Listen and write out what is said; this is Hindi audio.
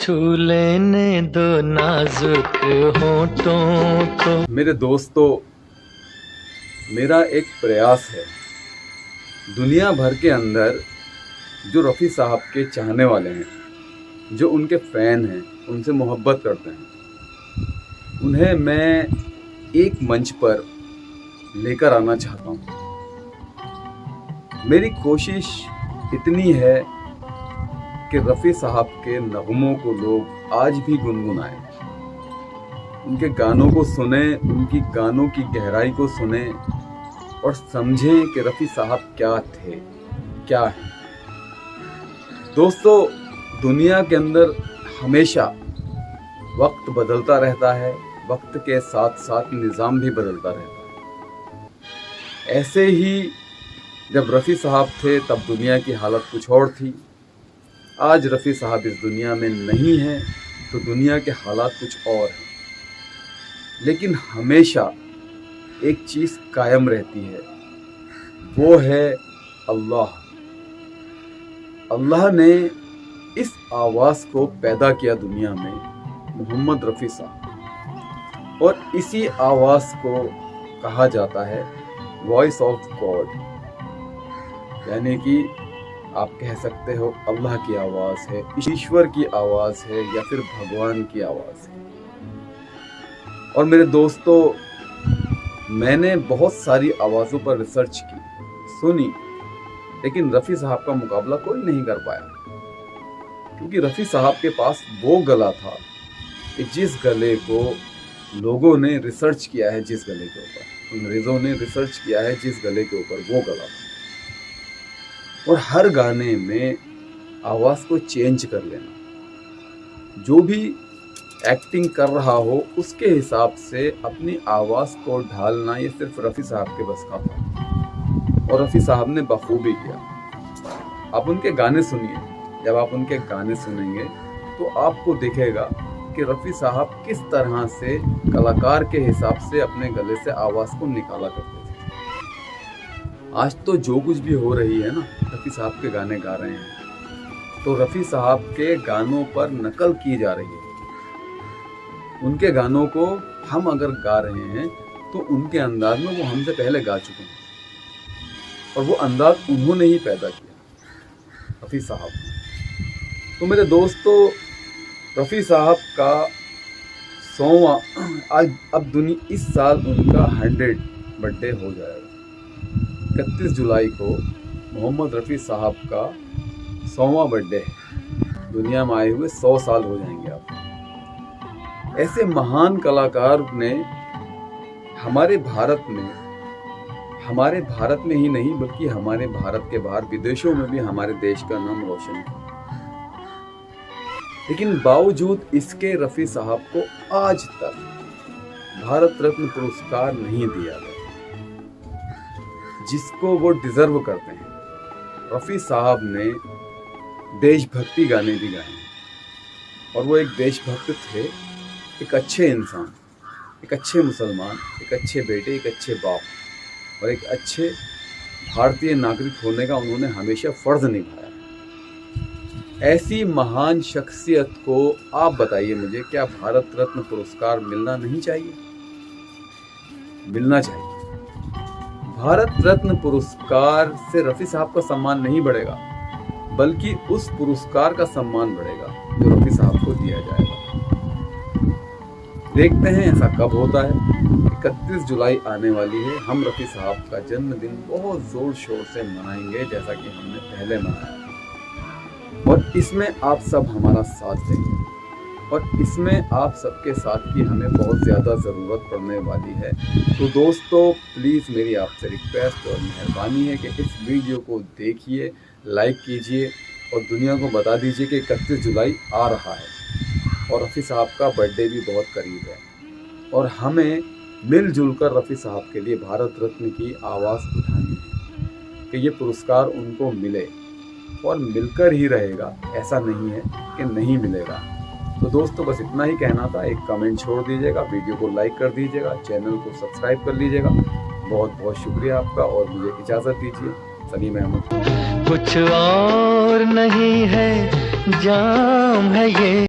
छू लेने दो नाजुक होठों को। मेरे दोस्तों, मेरा एक प्रयास है दुनिया भर के अंदर जो रफ़ी साहब के चाहने वाले हैं, जो उनके फ़ैन हैं, उनसे मोहब्बत करते हैं, उन्हें मैं एक मंच पर लेकर आना चाहता हूँ। मेरी कोशिश इतनी है कि रफ़ी साहब के नगमों को लोग आज भी गुनगुनाएं, उनके गानों को सुने, उनकी गानों की गहराई को सुने और समझें कि रफ़ी साहब क्या थे, क्या हैं। दोस्तों, दुनिया के अंदर हमेशा वक्त बदलता रहता है, वक्त के साथ साथ निज़ाम भी बदलता रहता है। ऐसे ही जब रफ़ी साहब थे तब दुनिया की हालत कुछ और थी। आज रफ़ी साहब इस दुनिया में नहीं हैं तो दुनिया के हालात कुछ और हैं। लेकिन हमेशा एक चीज़ कायम रहती है, वो है अल्लाह। अल्लाह ने इस आवाज़ को पैदा किया दुनिया में, मोहम्मद रफ़ी साहब, और इसी आवाज़ को कहा जाता है वॉइस ऑफ गॉड, यानी कि आप कह सकते हो अल्लाह की आवाज़ है, ईश्वर की आवाज़ है, या फिर भगवान की आवाज़ है। और मेरे दोस्तों, मैंने बहुत सारी आवाज़ों पर रिसर्च की, सुनी, लेकिन रफ़ी साहब का मुकाबला कोई नहीं कर पाया, क्योंकि रफ़ी साहब के पास वो गला था कि जिस गले को लोगों ने रिसर्च किया है, जिस गले के ऊपर अंग्रेज़ों ने रिसर्च किया है, जिस गले के ऊपर वो गला था। और हर गाने में आवाज़ को चेंज कर लेना, जो भी एक्टिंग कर रहा हो उसके हिसाब से अपनी आवाज़ को ढालना, ये सिर्फ रफ़ी साहब के बस का था और रफ़ी साहब ने बखूबी किया। आप उनके गाने सुनिए, जब आप उनके गाने सुनेंगे तो आपको दिखेगा कि रफ़ी साहब किस तरह से कलाकार के हिसाब से अपने गले से आवाज़ को निकाला करते थे। आज तो जो कुछ भी हो रही है ना, रफ़ी साहब के गाने गा रहे हैं तो रफ़ी साहब के गानों पर नकल की जा रही है। उनके गानों को हम अगर गा रहे हैं तो उनके अंदाज में वो हमसे पहले गा चुके हैं, और वो अंदाज उन्होंने ही पैदा किया, रफ़ी साहब। तो मेरे दोस्तों, रफ़ी साहब का 100वां आज अब इस साल उनका 100 बर्थडे हो जाएगा। 31 जुलाई को मोहम्मद रफ़ी साहब का 100वां बर्थडे है। दुनिया में आए हुए 100 साल हो जाएंगे आप। ऐसे महान कलाकार ने हमारे भारत में ही नहीं बल्कि हमारे भारत के बाहर विदेशों में भी हमारे देश का नाम रोशन किया। लेकिन बावजूद इसके रफ़ी साहब को आज तक भारत रत्न पुरस्कार नहीं दिया गया, जिसको वो डिजर्व करते हैं। रफ़ी साहब ने देशभक्ति गाने भी गाए, और वो एक देशभक्त थे, एक अच्छे इंसान, एक अच्छे मुसलमान, एक अच्छे बेटे, एक अच्छे बाप और एक अच्छे भारतीय नागरिक होने का उन्होंने हमेशा फ़र्ज़ निभाया। ऐसी महान शख्सियत को आप बताइए मुझे, क्या भारत रत्न पुरस्कार मिलना नहीं चाहिए? मिलना चाहिए। भारत रत्न पुरस्कार से रफ़ी साहब का सम्मान नहीं बढ़ेगा, बल्कि उस पुरस्कार का सम्मान बढ़ेगा जो रफ़ी साहब को दिया जाएगा। देखते हैं ऐसा कब होता है। 31 जुलाई आने वाली है। हम रफ़ी साहब का जन्मदिन बहुत ज़ोर शोर से मनाएंगे, जैसा कि हमने पहले मनाया, और इसमें आप सब हमारा साथ देंगे, और इसमें आप सबके साथ की हमें बहुत ज़्यादा ज़रूरत पड़ने वाली है। तो दोस्तों, प्लीज़ मेरी आपसे रिक्वेस्ट और मेहरबानी है कि इस वीडियो को देखिए, लाइक कीजिए और दुनिया को बता दीजिए कि 31 जुलाई आ रहा है और रफ़ी साहब का बर्थडे भी बहुत करीब है, और हमें मिलजुल कर रफ़ी साहब के लिए भारत रत्न की आवाज़ उठानी है कि ये पुरस्कार उनको मिले, और मिलकर ही रहेगा, ऐसा नहीं है कि नहीं मिलेगा। तो दोस्तों, बस इतना ही कहना था। एक कमेंट छोड़ दीजिएगा, वीडियो को लाइक कर दीजिएगा, चैनल को सब्सक्राइब कर लीजिएगा। बहुत बहुत शुक्रिया आपका, और मुझे इजाज़त दीजिए। सलीम अहमद। कुछ और नहीं है, जाम है ये।